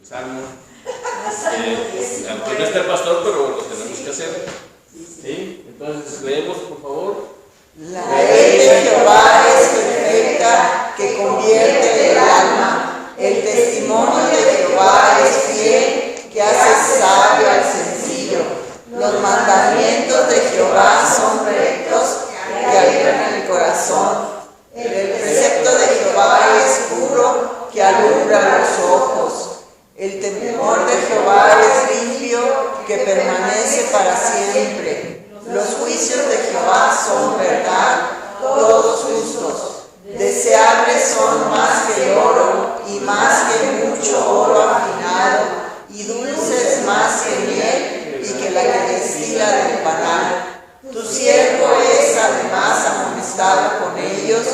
el salmo. Aunque no esté el pastor, pero lo tenemos que hacer. ¿Sí? Entonces leemos, por favor. La ley de Jehová es perfecta, que convierte el alma. El testimonio de Jehová es fiel, que hace sabio al sencillo. Los mandamientos de Jehová son rectos, que alegran el corazón. El precepto de Jehová es puro, que alumbra los ojos. El temor de Jehová es limpio, que permanece para siempre. Los juicios de Jehová son verdad, todos justos. Deseables son más que el oro, y más que mucho oro afinado, y dulces más que miel, y que la que destila del panal. Tu siervo es además amonestado con ellos,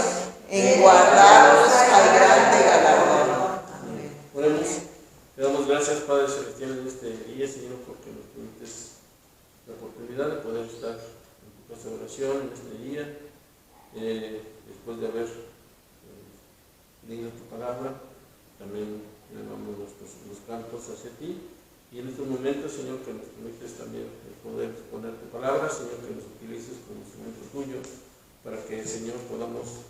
en guardarlos hay grande galardón. Amén. Oremos. Te damos gracias, Padre Celestial, en este día, Señor, porque nos permites la oportunidad de poder estar en tu casa de oración en este día, después de haber leído tu palabra. También elevamos los cantos hacia ti, y en estos momentos, Señor, que nos permites también poder exponer tu palabra, Señor, que nos utilices como instrumento tuyo, para que, Señor, podamos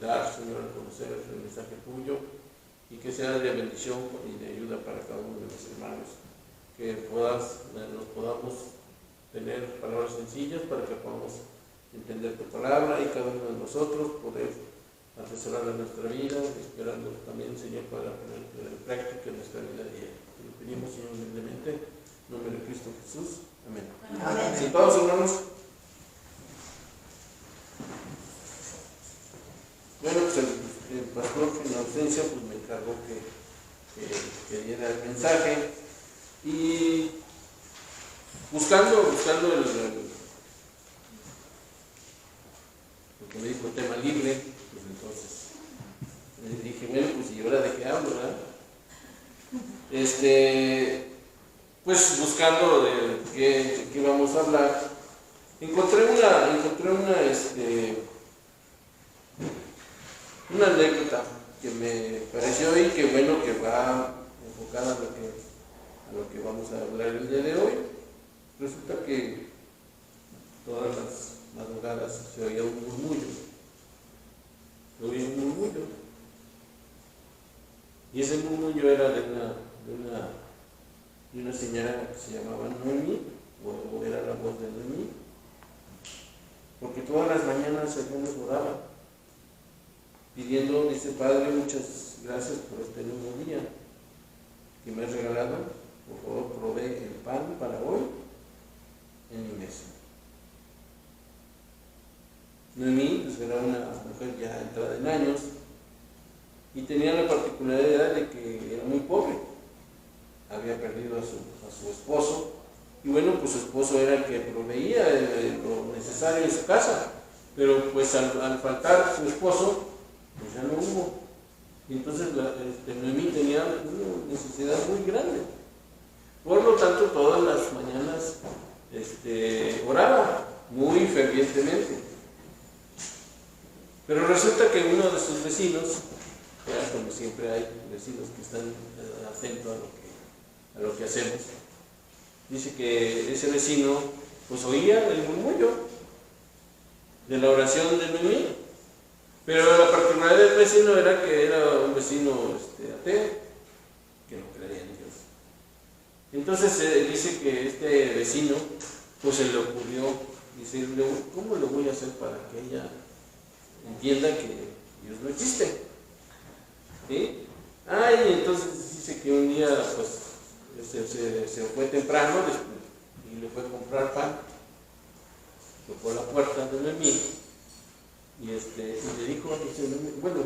dar, Señor, a conocer el mensaje tuyo, y que sea de bendición y de ayuda para cada uno de los hermanos, que nos podamos tener palabras sencillas para que podamos entender tu palabra, y cada uno de nosotros poder atesorarla en nuestra vida, esperando también, Señor, para ponerla en práctica en nuestra vida diaria. Te lo pedimos, Señor, humildemente, en nombre de Cristo Jesús. Amén. Amén. Si todos, hermanos. Bueno, pues el pastor en ausencia pues me encargó que diera el mensaje, y buscando porque me dijo tema libre, pues entonces dije, bueno, pues y ahora de qué hablo, ¿verdad? Pues buscando de qué vamos a hablar, encontré una anécdota que me pareció, y que bueno, que va enfocada a lo que vamos a hablar el día de hoy. Resulta que todas las madrugadas se oía un murmullo. Y ese murmullo era de una señora que se llamaba Noemí, o era la voz de Noemí, porque todas las mañanas ella nos oraba, pidiendo, dice: Padre, muchas gracias por este nuevo día que me has regalado. Por favor, provee el pan para hoy en mi mesa. Noemí pues era una mujer ya entrada en años, y tenía la particularidad de que era muy pobre. Había perdido a su esposo, y bueno, pues su esposo era el que proveía lo necesario en su casa, pero pues al faltar su esposo, pues ya no hubo. Y entonces Noemí tenía una necesidad muy grande. Por lo tanto, todas las mañanas oraba muy fervientemente. Pero resulta que uno de sus vecinos, como siempre hay vecinos que están atentos a lo que hacemos, dice que ese vecino pues oía el murmullo de la oración de Noemí. Pero la particularidad del vecino era que era un vecino ateo, que no creía en Dios. Entonces dice que este vecino pues se le ocurrió, dice: ¿cómo lo voy a hacer para que ella entienda que Dios no existe? ¿Sí? Y entonces dice que un día pues se fue temprano y le fue a comprar pan, tocó la puerta de Noemí, y le dijo,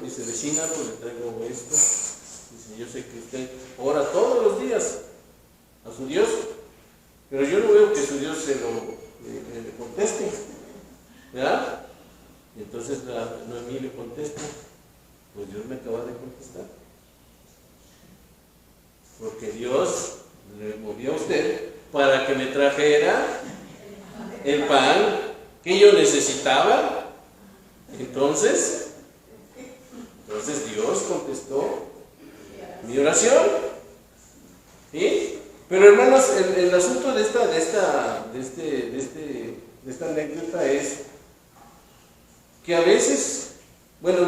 dice: vecina, pues le traigo esto. Dice: yo sé que usted ora todos los días a su Dios, pero yo no veo que su Dios le conteste, ¿verdad? Y entonces Noemí le contesta: pues Dios me acaba de contestar, porque Dios le movió a usted para que me trajera el pan que yo necesitaba. Entonces Dios contestó mi oración. ¿Sí? Pero hermanos, el asunto de esta anécdota es que a veces, bueno,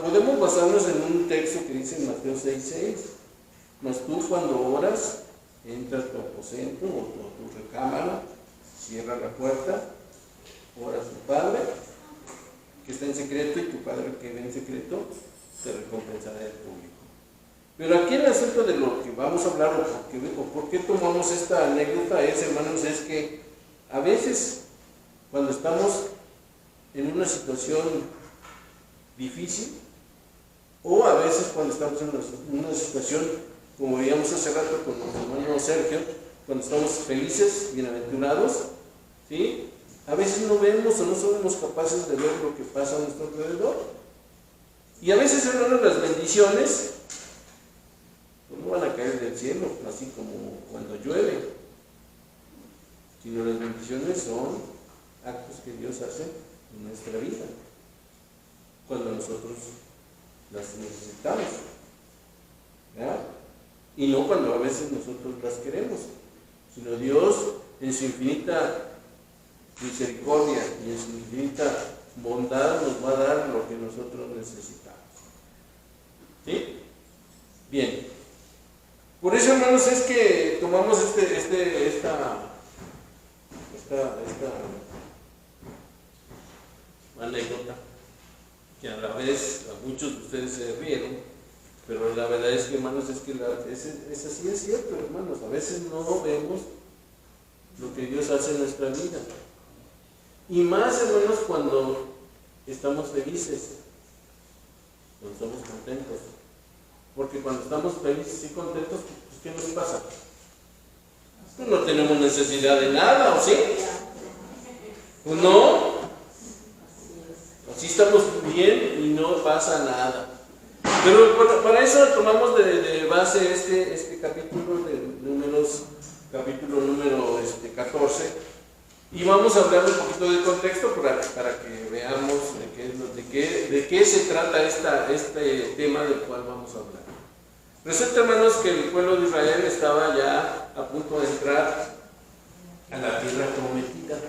podemos basarnos en un texto que dice en Mateo 6:6, mas tú cuando oras, entras a tu aposento o tu recámara, cierra la puerta, ora a tu Padre, que está en secreto, y tu Padre que ve en secreto, te recompensará en público. Pero aquí el asunto de lo que vamos a hablar, o por qué tomamos esta anécdota es, hermanos, es que a veces cuando estamos en una situación difícil, o a veces cuando estamos en una situación, como veíamos hace rato con nuestro hermano Sergio, cuando estamos felices, bienaventurados, ¿sí? A veces no vemos o no somos capaces de ver lo que pasa a nuestro alrededor. Y a veces, hermanos, las bendiciones pues no van a caer del cielo, así como cuando llueve, sino las bendiciones son actos que Dios hace en nuestra vida, cuando nosotros las necesitamos, ¿verdad? Y no cuando a veces nosotros las queremos, sino Dios en su infinita misericordia y en su infinita bondad nos va a dar lo que nosotros necesitamos. ¿Sí? Bien. Por eso, hermanos, es que tomamos esta anécdota, que a la vez a muchos de ustedes se rieron, pero la verdad es que, hermanos, es que es así, es cierto, hermanos. A veces no vemos lo que Dios hace en nuestra vida. Y más, hermanos, cuando estamos felices, cuando estamos contentos. Porque cuando estamos felices y contentos, pues, ¿qué nos pasa? Pues no tenemos necesidad de nada, ¿o sí? Pues no. Así estamos bien y no pasa nada. Pero para eso tomamos de base este capítulo de Números, capítulo número 14, y vamos a hablar un poquito de contexto para que veamos de qué se trata este tema del cual vamos a hablar. Resulta, hermanos, que el pueblo de Israel estaba ya a punto de entrar a la tierra prometida,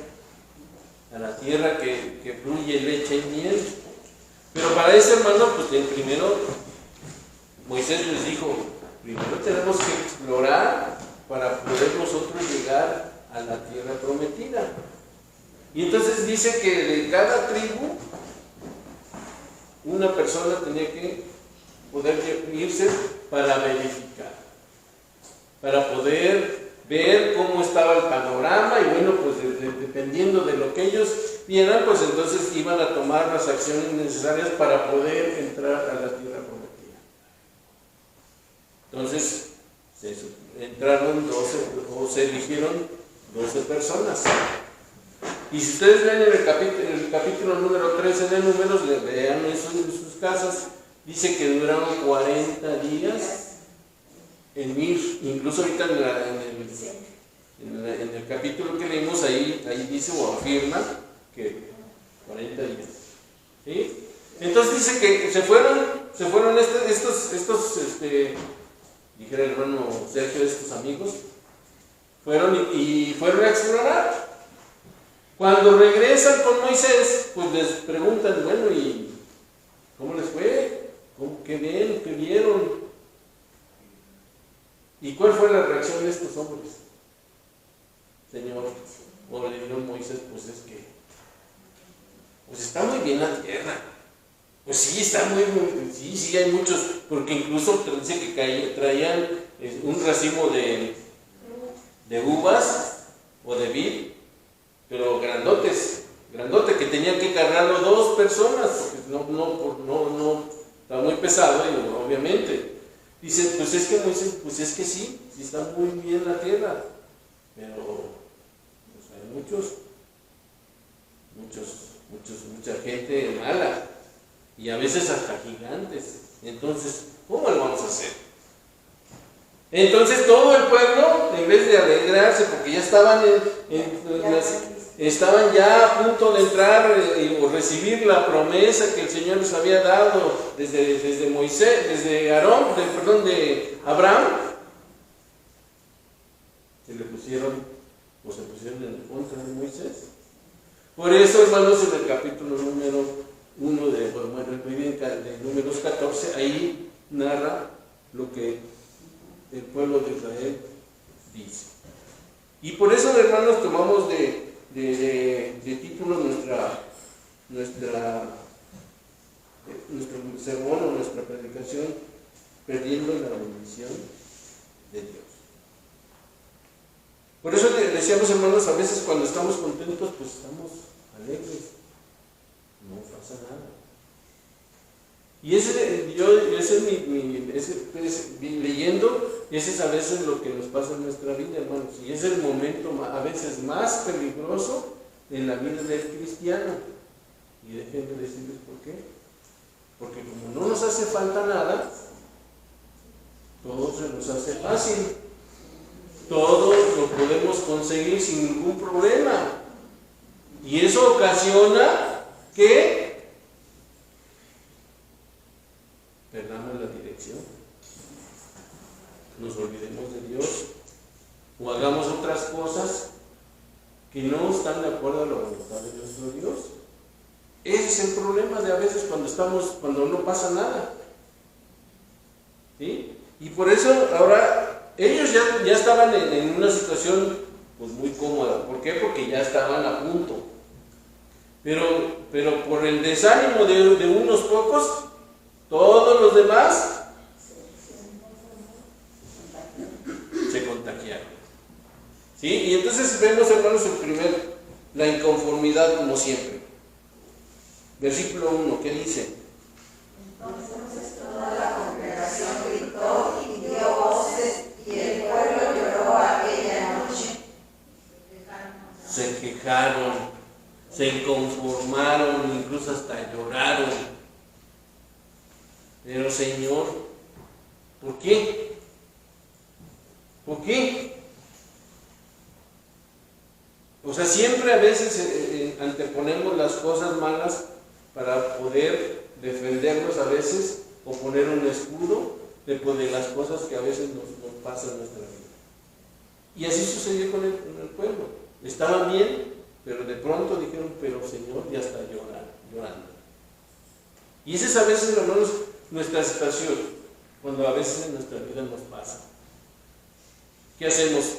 a la tierra que fluye leche y miel. Pero para eso, hermano, pues primero Moisés les dijo, primero tenemos que explorar para poder nosotros llegar a la tierra prometida. Y entonces dice que de cada tribu una persona tenía que poder irse para verificar, para poder ver cómo estaba el panorama, y bueno, pues dependiendo de lo que ellos vieran, pues entonces iban a tomar las acciones necesarias para poder entrar a la tierra prometida. Entonces entraron 12, o se eligieron 12 personas. Y si ustedes ven en el capítulo número 13 de Números, vean eso en sus casas, dice que duraron 40 días en ir. Incluso ahorita en el capítulo que leímos, ahí dice o afirma que 40 días. ¿Sí? Entonces dice que se fueron estos dijera el hermano Sergio, estos amigos, fueron a explorar. Cuando regresan con Moisés, pues les preguntan, bueno, ¿y cómo les fue? ¿Qué ven? ¿Qué vieron? ¿Y cuál fue la reacción de estos hombres? Señor, o le dijo Moisés, pues es que, pues está muy bien la tierra. Pues sí, está muy bien, sí, hay muchos, porque incluso dice que traían un racimo de uvas o de vid, pero grandote, que tenían que cargarlo 2 personas, porque no, está muy pesado, y obviamente. Dicen, pues es que Moisés, pues es que sí está muy bien la tierra, pero pues hay mucha gente mala, y a veces hasta gigantes. Entonces, ¿cómo lo vamos a hacer? Entonces todo el pueblo, en vez de alegrarse porque ya estaban ya a punto de entrar o recibir la promesa que el Señor les había dado desde Moisés, desde Abraham, que le pusieron o se pusieron en contra de Moisés. Por eso, hermanos, en el capítulo número 1 de Números 14, ahí narra lo que el pueblo de Israel dice. Y por eso, hermanos, tomamos de título nuestro sermón o nuestra predicación, perdiendo la bendición de Dios. Por eso decíamos, hermanos, a veces cuando estamos contentos, pues estamos alegres, no pasa nada. Y leyendo, ese es a veces lo que nos pasa en nuestra vida, hermanos, y es el momento a veces más peligroso en la vida del cristiano. Y déjenme decirles por qué. Porque como no nos hace falta nada, todo se nos hace fácil. Todo lo podemos conseguir sin ningún problema. Y eso ocasiona que perdamos la dirección, nos olvidemos de Dios o hagamos otras cosas que no están de acuerdo a la voluntad de nuestro Dios. Ese es el problema de a veces cuando no pasa nada. ¿Sí? Y por eso ahora ellos ya estaban en una situación pues muy cómoda. ¿Por qué? Porque ya estaban a punto. Pero por el desánimo de unos pocos, todos los demás se contagiaron. ¿Sí? Y entonces vemos, hermanos, la inconformidad como siempre. Versículo 1, ¿qué dice? Entonces toda la congregación gritó y dio voces, y el pueblo lloró aquella noche. Se quejaron, se inconformaron, incluso hasta lloraron. Pero Señor, ¿por qué? ¿Por qué? O sea, siempre a veces anteponemos las cosas malas para poder defendernos a veces o poner un escudo de las cosas que a veces nos pasan en nuestra vida. Y así sucedió con el pueblo. Estaban bien, pero de pronto dijeron, pero Señor, ya está llorando. Y esa es a veces, hermanos, nuestra situación, cuando a veces en nuestra vida nos pasa. ¿Qué hacemos?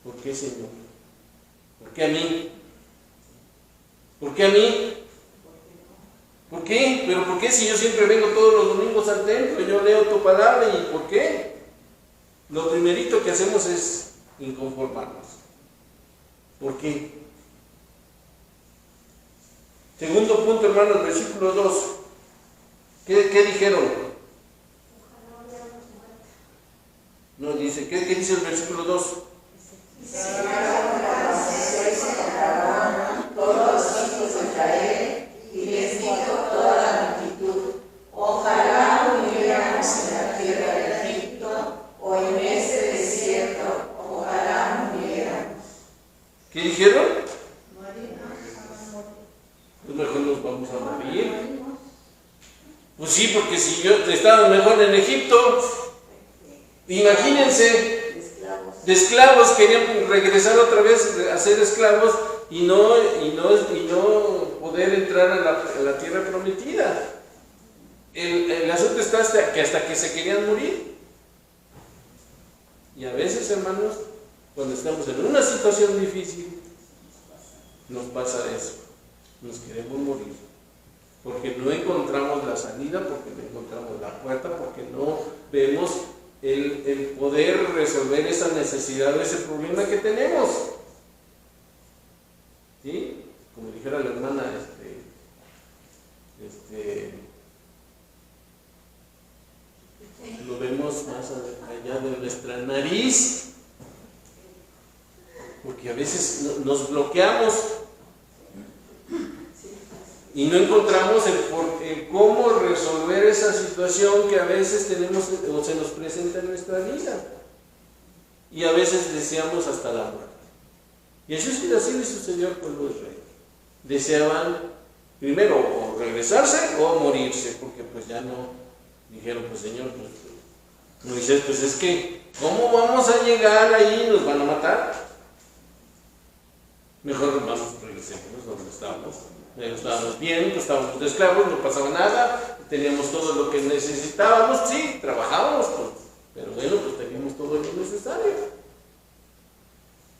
¿Por qué, Señor? ¿Por qué a mí? ¿Por qué a mí? ¿Por qué? ¿Pero por qué si yo siempre vengo todos los domingos al templo, yo leo tu palabra y por qué? Lo primerito que hacemos es inconformarnos. ¿Por qué? Segundo punto, hermanos, versículo 2. ¿Qué dijeron? No, dice, ¿qué dice el versículo 2? Todos los hijos de Israel, y les dijo toda la multitud: ojalá muriéramos en la tierra de Egipto o en este desierto, ojalá muriéramos. ¿Qué dijeron? Pues mejor nos vamos a morir. Pues sí, porque si yo estaba mejor en Egipto, imagínense, de esclavos querían regresar otra vez a ser esclavos y no poder entrar a la tierra prometida. El asunto está hasta que se querían morir. Y a veces, hermanos, cuando estamos en una situación difícil, nos pasa eso. Nos queremos morir. Porque no encontramos la salida, porque no encontramos la puerta, porque no vemos el poder resolver esa necesidad, ese problema que tenemos. ¿Sí? Como dijera la hermana, lo vemos más allá de nuestra nariz, porque a veces nos bloqueamos y no encontramos el cómo resolver esa situación que a veces tenemos o se nos presenta en nuestra vida, y a veces deseamos hasta la muerte. Y así le sucedió al pueblo de Israel. Deseaban primero o regresarse o morirse, porque pues ya no dijeron, pues Señor, pues, Moisés, pues es que ¿cómo vamos a llegar ahí? Nos van a matar. Mejor vamos, regresemos donde estábamos. Estábamos bien, pues estábamos de esclavos, no pasaba nada, teníamos todo lo que necesitábamos, sí, trabajábamos, pues, pero bueno, pues teníamos todo lo necesario.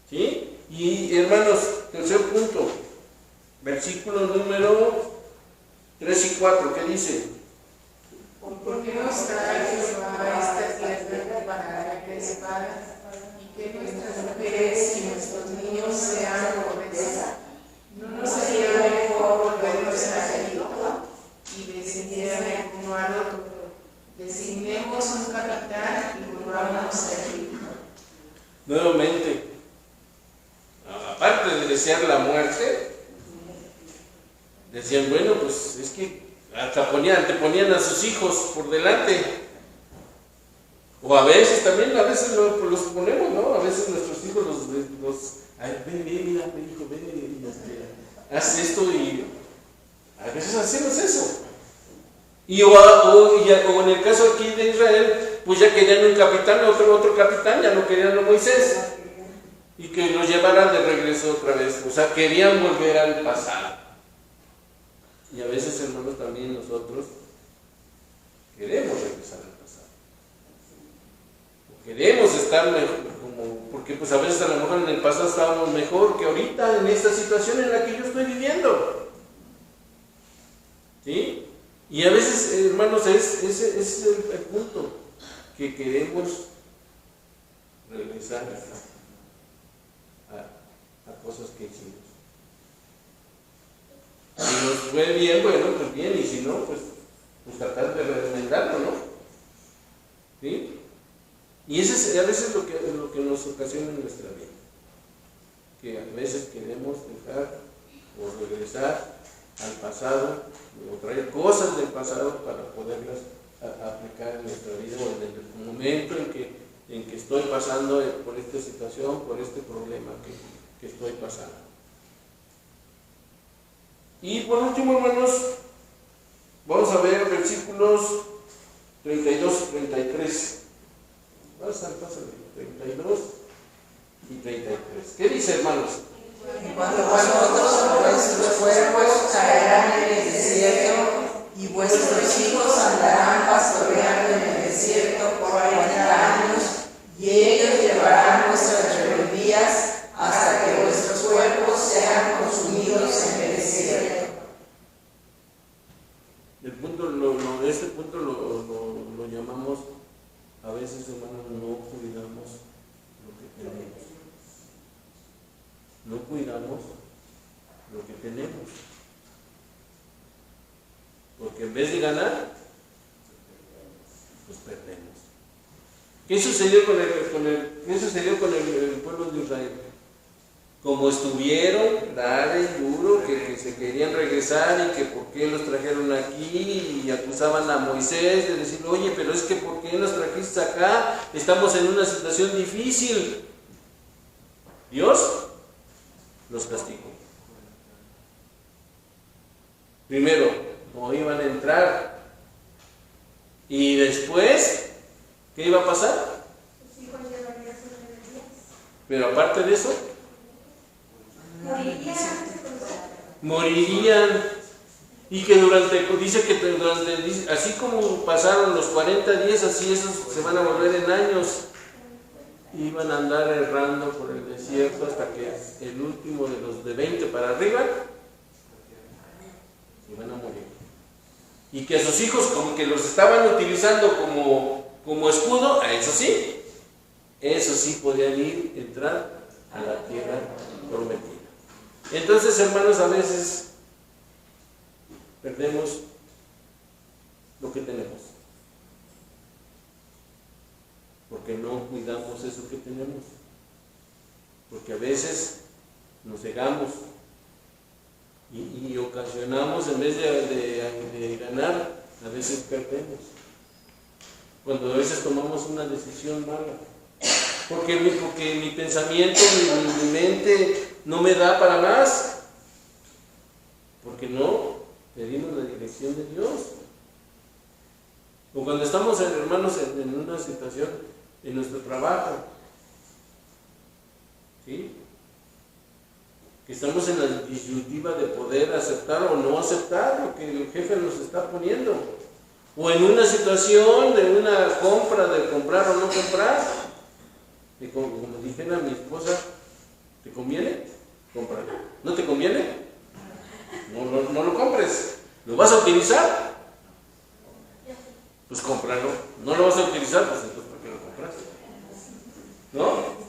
¿Sí? Y hermanos, tercer punto, versículo número 3 y 4, ¿qué dice? ¿Por qué nos trae Jehová a esta tierra para que espada y que nuestras mujeres y nuestros niños sean pobreza? ¿No sería mejor volvernos a Egipto y descender a Ecuador? Designemos un capitán y volvamos a Egipto. Nuevamente, aparte de desear la muerte, decían, bueno, pues es que hasta anteponían a sus hijos por delante. O a veces también, los ponemos, ¿no? A veces nuestros hijos ay, ven, mira, mi hijo, ven, haz esto, y a veces hacemos eso. O en el caso aquí de Israel, pues ya querían un capitán, otro capitán, ya no querían a Moisés. Y que lo llevaran de regreso otra vez. O sea, querían volver al pasado. Y a veces, hermanos, también nosotros queremos regresar al pasado. Queremos estar mejor, porque pues a veces a lo mejor en el pasado estábamos mejor que ahorita en esta situación en la que yo estoy viviendo. ¿Sí? Y a veces, hermanos, ese es el punto, que queremos regresar a cosas que hicimos. Si nos fue bien, bueno, pues bien, y si no, pues tratar de remendarlo, ¿no? ¿Sí? Y eso es a veces lo que nos ocasiona en nuestra vida, que a veces queremos dejar o regresar al pasado o traer cosas del pasado para poderlas aplicar en nuestra vida o en el momento en que estoy pasando por esta situación, por este problema que estoy pasando. Y por último, hermanos, vamos a ver versículos 32 y 33. Pásale, 32 y 33. ¿Qué dice, hermanos? En cuanto a vosotros, vuestros cuerpos caerán en el desierto, y vuestros hijos andarán pastoreando en el desierto 40 años, y ellos llevarán vuestras rebeldías hasta que vuestros cuerpos sean consumidos en el desierto. Este punto lo llamamos, a veces, hermanos, no cuidamos lo que tenemos. No cuidamos lo que tenemos. Porque en vez de ganar, pues perdemos. ¿Qué sucedió con el pueblo de Israel? Como estuvieron, dale duro, que se querían regresar y que por qué los trajeron aquí, y acusaban a Moisés de decir, oye, pero es que por qué nos trajiste acá, estamos en una situación difícil. Dios los castigó. Primero, no iban a entrar, y después, ¿qué iba a pasar? Pero aparte de eso, morirían. Y que así como pasaron los 40 días, así esos se van a volver en años. Iban a andar errando por el desierto hasta que el último de los de 20 para arriba iban a morir. Y que a sus hijos, como que los estaban utilizando como escudo, a eso sí podían entrar a la tierra prometida. Entonces, hermanos, a veces perdemos lo que tenemos, porque no cuidamos eso que tenemos, porque a veces nos cegamos y ocasionamos, en vez de ganar, a veces perdemos, cuando a veces tomamos una decisión mala, porque mi pensamiento, mi mente no me da para más, porque no pedimos la dirección de Dios. O cuando estamos, hermanos, en una situación en nuestro trabajo. ¿Sí? Que estamos en la disyuntiva de poder aceptar o no aceptar lo que el jefe nos está poniendo. O en una situación de una compra, de comprar o no comprar. Y como dijera mi esposa, ¿te conviene? Cómpralo. ¿No te conviene? No lo compres. ¿Lo vas a utilizar? Pues cómpralo. ¿No lo vas a utilizar? Pues entonces ¿por qué lo compras? ¿No?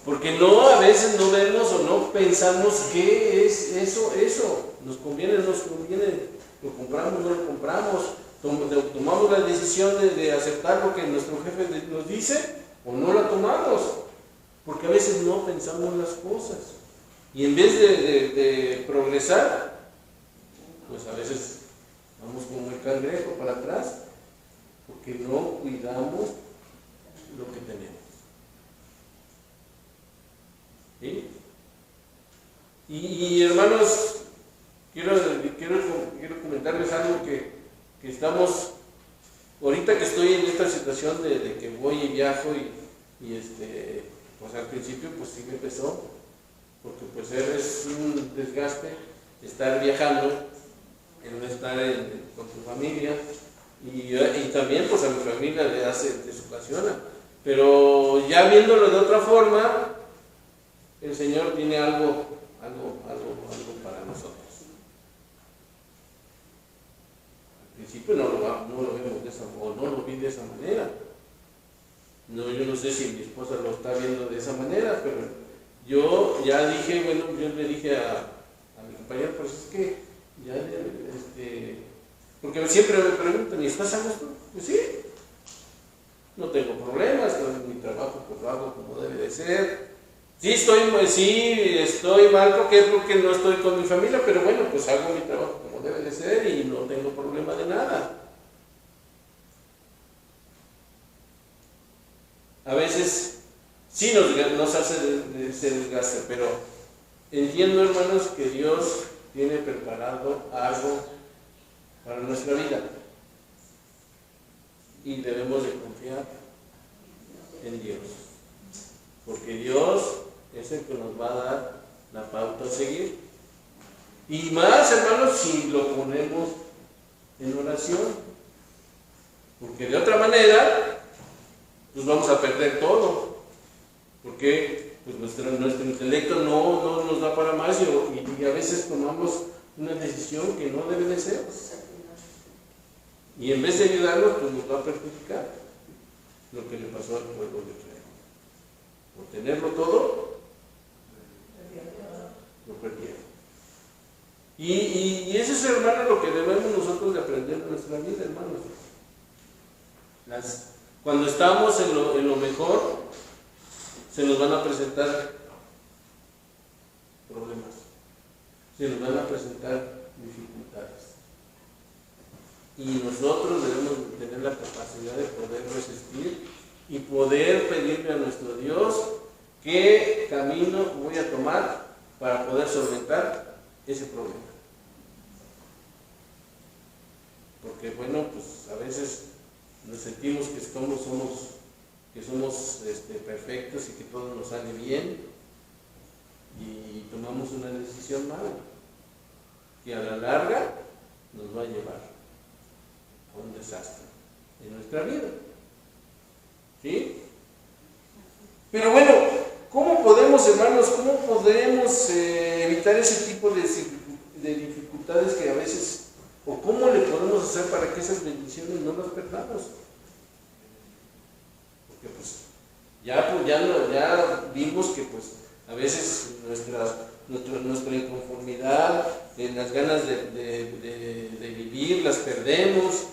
Porque a veces no vemos o no pensamos qué es eso. ¿Nos conviene o no nos conviene? ¿Lo compramos o no lo compramos? ¿Tomamos la decisión de aceptar lo que nuestro jefe nos dice o no la tomamos? Porque a veces no pensamos las cosas. Y en vez de progresar, pues a veces vamos como el cangrejo para atrás, porque no cuidamos lo que tenemos. ¿Sí? Y hermanos, quiero comentarles algo que estamos, ahorita que estoy en esta situación de que voy y viajo y pues al principio pues sí me pesó, porque pues es un desgaste estar viajando, el no estar con tu familia, y también pues a mi familia les ocasiona, pero ya viéndolo de otra forma, el Señor tiene algo para nosotros. Al principio no lo vemos de esa forma, no lo vi de esa manera. No, yo no sé si mi esposa lo está viendo de esa manera, pero yo ya dije, yo le dije a mi compañero, pues es que ya, porque siempre me preguntan, ¿y estás a gusto? Pues sí, no tengo problemas, en mi trabajo pues lo hago como debe de ser. Sí estoy mal porque no estoy con mi familia, pero bueno, pues hago mi trabajo como debe de ser y no tengo problema de nada. A veces sí nos hace ese desgaste, pero entiendo, hermanos, que Dios tiene preparado algo para nuestra vida y debemos de confiar en Dios, porque Dios es el que nos va a dar la pauta a seguir. Y más, hermanos, si lo ponemos en oración, porque de otra manera pues vamos a perder todo, porque pues nuestro intelecto no nos da para más y a veces tomamos una decisión que no debe de ser, y en vez de ayudarnos pues nos va a perjudicar, lo que le pasó al pueblo de Israel. Por tenerlo todo, lo perdieron. Y eso es, hermano, lo que debemos nosotros de aprender en nuestra vida, hermanos. Cuando estamos en lo mejor, se nos van a presentar problemas, se nos van a presentar dificultades. Y nosotros debemos tener la capacidad de poder resistir y poder pedirle a nuestro Dios qué camino voy a tomar para poder solventar ese problema. Porque bueno, pues a veces nos sentimos que somos perfectos y que todo nos sale bien y tomamos una decisión mala que a la larga nos va a llevar a un desastre en nuestra vida. ¿Sí? Pero bueno, ¿cómo podemos, hermanos, evitar ese tipo de dificultades que a veces, o cómo le podemos hacer para que esas bendiciones no las perdamos? Porque pues ya vimos que pues a veces nuestra inconformidad, las ganas de vivir, las perdemos,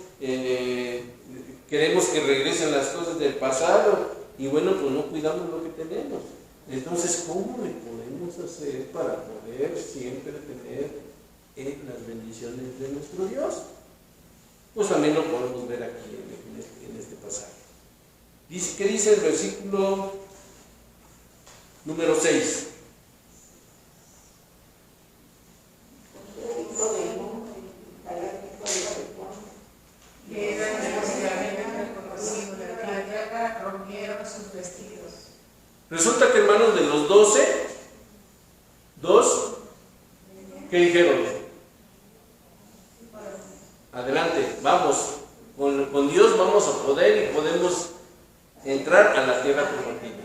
queremos que regresen las cosas del pasado y bueno, pues no cuidamos lo que tenemos. Entonces, ¿cómo le podemos hacer para poder siempre tener las bendiciones de nuestro Dios? Pues también lo podemos ver aquí en este pasaje. ¿Qué dice el versículo número 6? Que eran demasiadamente reconocidos de la tierra, rompieron Resulta que, hermanos, de los 12, 2, ¿qué dijeron? Adelante, vamos, con Dios vamos a poder y podemos entrar a la tierra prometida.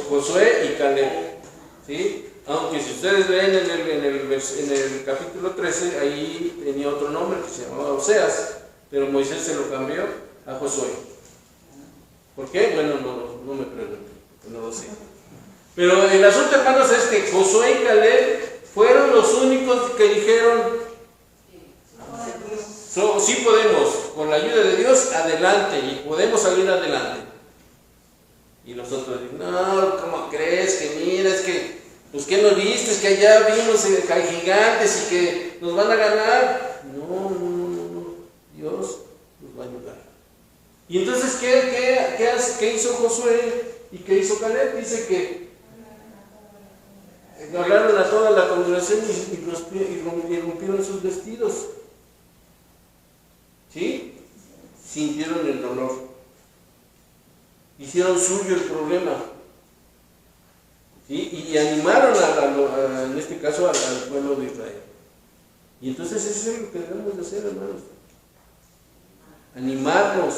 Josué y Caleb, ¿sí? Aunque si ustedes leen en el capítulo 13, ahí tenía otro nombre que se llamaba Oseas, pero Moisés se lo cambió a Josué. ¿Por qué? Bueno, no me pregunten, no lo sé. Pero el asunto, hermanos, es que Josué y Caleb fueron los únicos que dijeron, sí podemos, con la ayuda de Dios, adelante, y podemos salir adelante. Y nosotros, no, ¿cómo crees? Que mira, es que, pues ¿qué nos viste? Es que allá vimos hay gigantes y que nos van a ganar. No, Dios nos va a ayudar. Y entonces, ¿qué hizo Josué y qué hizo Caleb? Dice que hablaron a toda la congregación y rompieron sus vestidos. ¿Sí? Sintieron el dolor. Hicieron suyo el problema. ¿Sí? Y animaron en este caso al pueblo de Israel. Y entonces eso es lo que debemos de hacer, hermanos. Animarnos,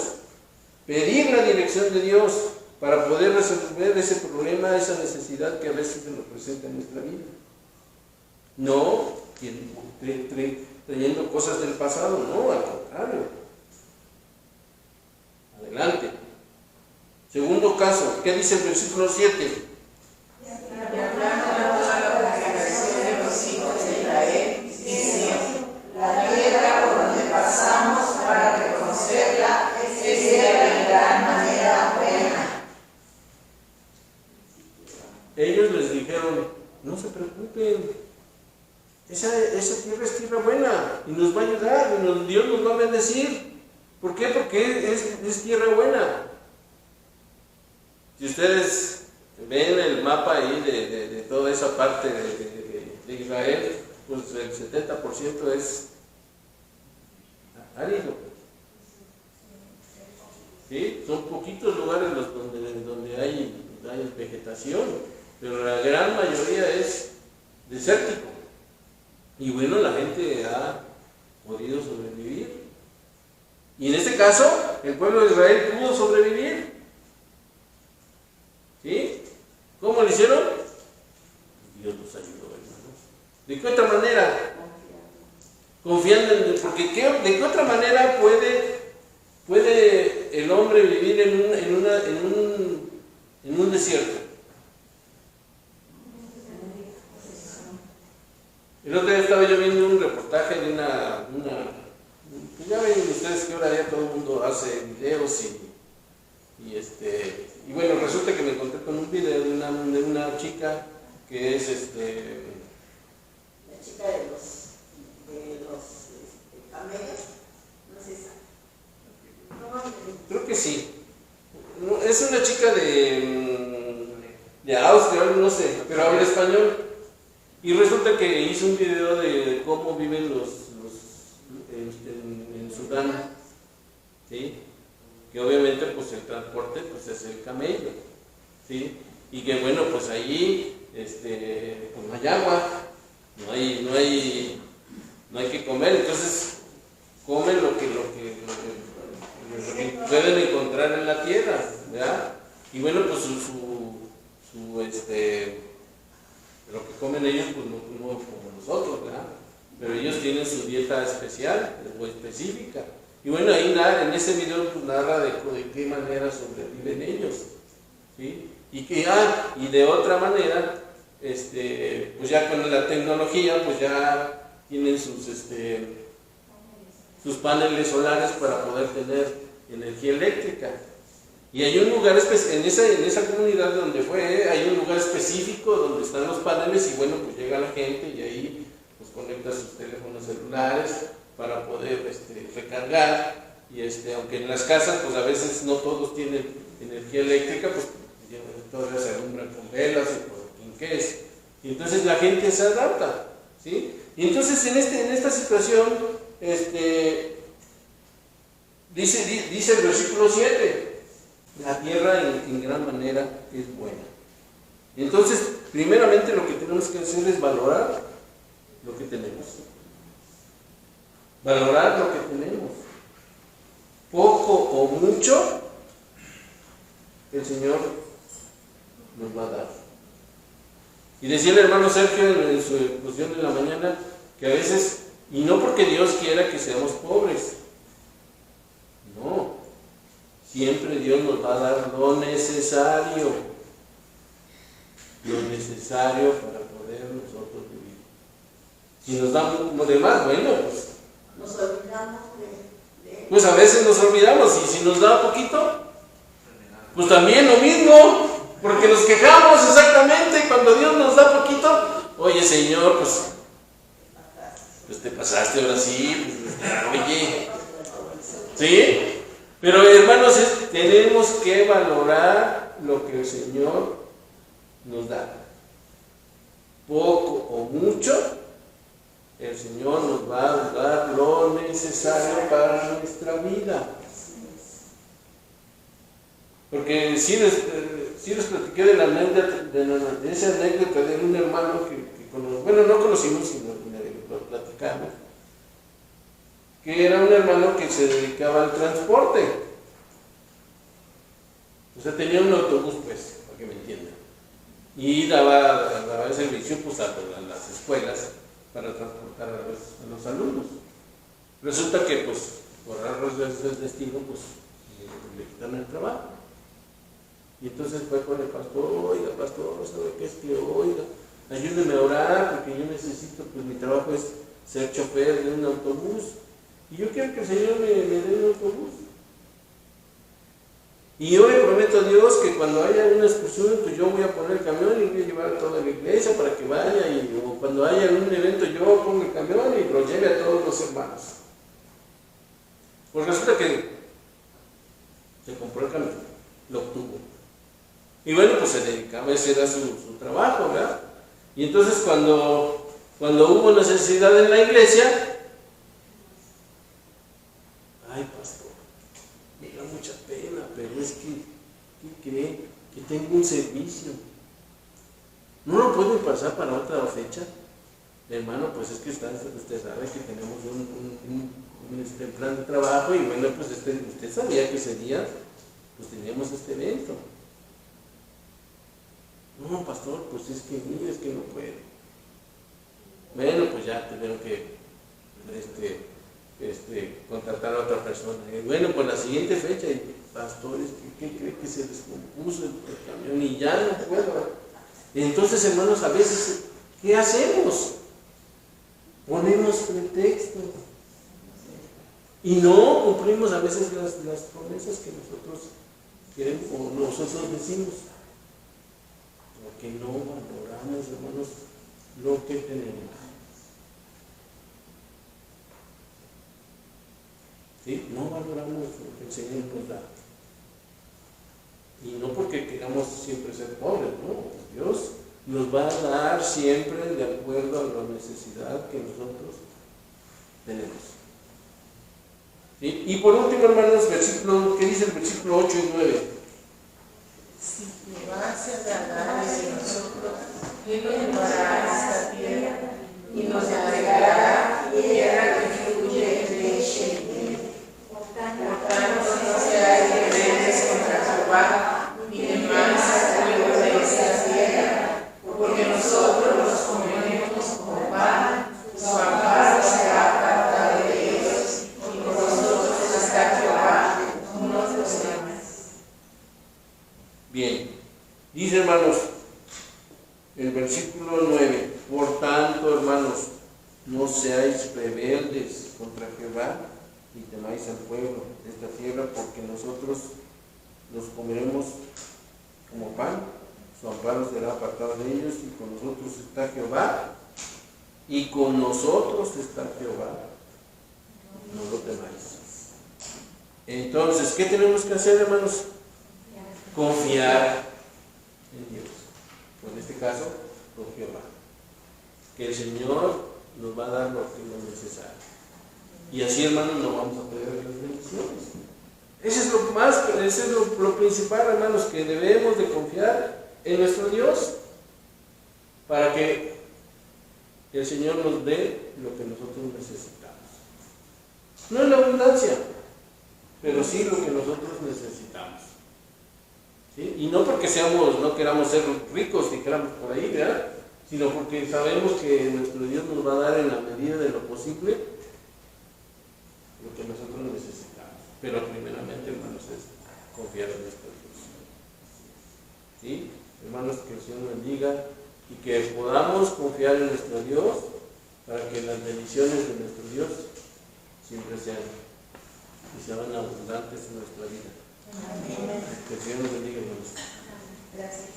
pedir la dirección de Dios para poder resolver ese problema, esa necesidad que a veces se nos presenta en nuestra vida. No trayendo cosas del pasado, no, al contrario. Adelante. Segundo caso, ¿qué dice el versículo 7? Y hablando a toda la congregación de los hijos de Israel, diciendo: la tierra por donde pasamos para reconocerla es tierra en gran manera buena. Ellos les dijeron, no se preocupen, esa tierra es tierra buena y nos va a ayudar, y Dios nos va a bendecir. ¿Por qué? Porque es tierra buena. Si ustedes ven el mapa ahí de toda esa parte de Israel, pues el 70% es árido. ¿Sí? Son poquitos lugares donde hay vegetación, pero la gran mayoría es desértico. Y bueno, la gente ha podido sobrevivir. Y en este caso, el pueblo de Israel pudo sobrevivir. ¿Sí? ¿Cómo lo hicieron? Dios los ayudó, hermanos. ¿De qué otra manera? Confiando en Dios. Porque ¿de qué otra manera puede el hombre vivir en un desierto? El otro día estaba yo viendo un reportaje de pues ya ven ustedes que ahora ya todo el mundo hace videos y bueno, resulta que me encontré con un video de una chica que es la chica de los camellos, no sé esa. Creo que sí. Es una chica de Austria, no sé, pero habla español. Y resulta que hizo un video de cómo viven en Sudán, ¿sí? Que obviamente pues el transporte pues es el camello, ¿sí? Y que bueno, pues allí pues no hay agua, no hay que comer, entonces comen lo que pueden encontrar en la tierra, ¿verdad? Y bueno, pues lo que comen ellos pues no como nosotros, ¿verdad? Pero ellos tienen su dieta especial o específica. Y bueno, ahí en ese video pues narra de qué manera sobreviven ellos, ¿sí? Y de otra manera, pues ya con la tecnología, pues ya tienen sus paneles solares para poder tener energía eléctrica. Y hay un lugar en esa comunidad donde fue, hay un lugar específico donde están los paneles y bueno, pues llega la gente y ahí pues conecta sus teléfonos celulares para poder recargar. Y aunque en las casas pues a veces no todos tienen energía eléctrica, pues todavía se alumbran con velas o con quinqués. Y entonces la gente se adapta, ¿sí? Y entonces en esta situación, dice el versículo 7, La tierra en gran manera es buena. Entonces, primeramente lo que tenemos que hacer es valorar lo que tenemos. Valorar lo que tenemos. Poco o mucho, el Señor nos va a dar. Y decía el hermano Sergio en su exposición de la mañana que a veces, y no porque Dios quiera que seamos pobres, no, siempre Dios nos va a dar lo necesario para poder nosotros vivir. Si nos da como de más, bueno, pues Nos olvidamos pues a veces nos olvidamos, y si nos da poquito, pues también lo mismo, porque nos quejamos exactamente cuando Dios nos da poquito. Oye, Señor, pues te pasaste ahora sí, pues, oye, ¿sí? Pero hermanos, tenemos que valorar lo que el Señor nos da. Poco o mucho, el Señor nos va a dar lo necesario para nuestra vida. Porque sí les platiqué de esa anécdota de un hermano no conocimos, sino lo platicamos, que era un hermano que se dedicaba al transporte. O sea, tenía un autobús, pues, para que me entiendan. Y daba el servicio pues, a las escuelas para transportar a los alumnos. Resulta que, pues, por errores del destino, pues, le quitaron el trabajo. Y entonces fue con el pastor: oiga, pastor, ¿sabe qué es que? Oiga, ayúdeme a orar, porque yo necesito, pues mi trabajo es ser chofer de un autobús. Y yo quiero que el Señor me dé un autobús. Y yo le prometo a Dios que cuando haya una excursión, pues yo voy a poner el camión y voy a llevar a toda la iglesia para que vaya. O cuando haya algún evento, yo pongo el camión y lo lleve a todos los hermanos. Pues resulta que se compró el camión, lo obtuvo. Y bueno, pues se dedicaba, ese era su trabajo, ¿verdad? Y entonces cuando hubo necesidad en la iglesia, ay, pastor, me da mucha pena, pero es que, ¿qué cree? Que tengo un servicio. ¿No lo pueden pasar para otra fecha? Hermano, pues es que usted sabe que tenemos un plan de trabajo, y bueno, pues usted sabía que ese día pues teníamos este evento. No, pastor, pues es que no puedo. Bueno, pues ya tuvieron que contratar a otra persona. Y bueno, pues la siguiente fecha, pastores, ¿qué cree? Que se descompuso el camión y ya no puedo. Entonces, hermanos, a veces, ¿qué hacemos? Ponemos pretextos y no cumplimos a veces las promesas que nosotros queremos o nosotros decimos, porque no valoramos, hermanos, lo que tenemos. ¿Sí? No valoramos lo que el Señor nos da. Y no porque queramos siempre ser pobres, no. Dios nos va a dar siempre de acuerdo a la necesidad que nosotros tenemos. ¿Sí? Y por último, hermanos, ¿qué dice el versículo 8 y 9? Si Jehová se agradare de nosotros, Él nos llevará a esta tierra y nos entregará tierra que fluye leche y miel. Por tanto, no seáis rebeldes contra Jehová, ni temáis al fuego de esta tierra, porque nosotros los comeremos como pan, su amparo será apartado de ellos, y con nosotros está Jehová, no nos temas. Bien, dice, hermanos, el versículo 9: por tanto, hermanos, no seáis rebeldes contra Jehová, ni temáis al pueblo de esta tierra, porque nosotros los comeremos como pan, su amparo será apartado de ellos, y con nosotros está Jehová, y con nosotros está Jehová, no lo temáis. Entonces, ¿qué tenemos que hacer, hermanos? Confiar en Dios, o en este caso, con Jehová, que el Señor nos va a dar lo necesario. Y así, hermanos, no vamos a perder las bendiciones. Eso es lo principal, hermanos, que debemos de confiar en nuestro Dios para que el Señor nos dé lo que nosotros necesitamos. No en la abundancia, pero sí lo que nosotros necesitamos. ¿Sí? Y no porque no queramos ser ricos, dijéramos por ahí, ¿verdad? Sino porque sabemos que nuestro Dios nos va a dar en la medida de lo posible lo que nosotros necesitamos. Pero primeramente, hermanos, es confiar en nuestro Dios. ¿Sí? Hermanos, que el Señor nos bendiga y que podamos confiar en nuestro Dios para que las bendiciones de nuestro Dios siempre sean y sean abundantes en nuestra vida. Amén. Que el Señor nos bendiga, hermanos. Gracias.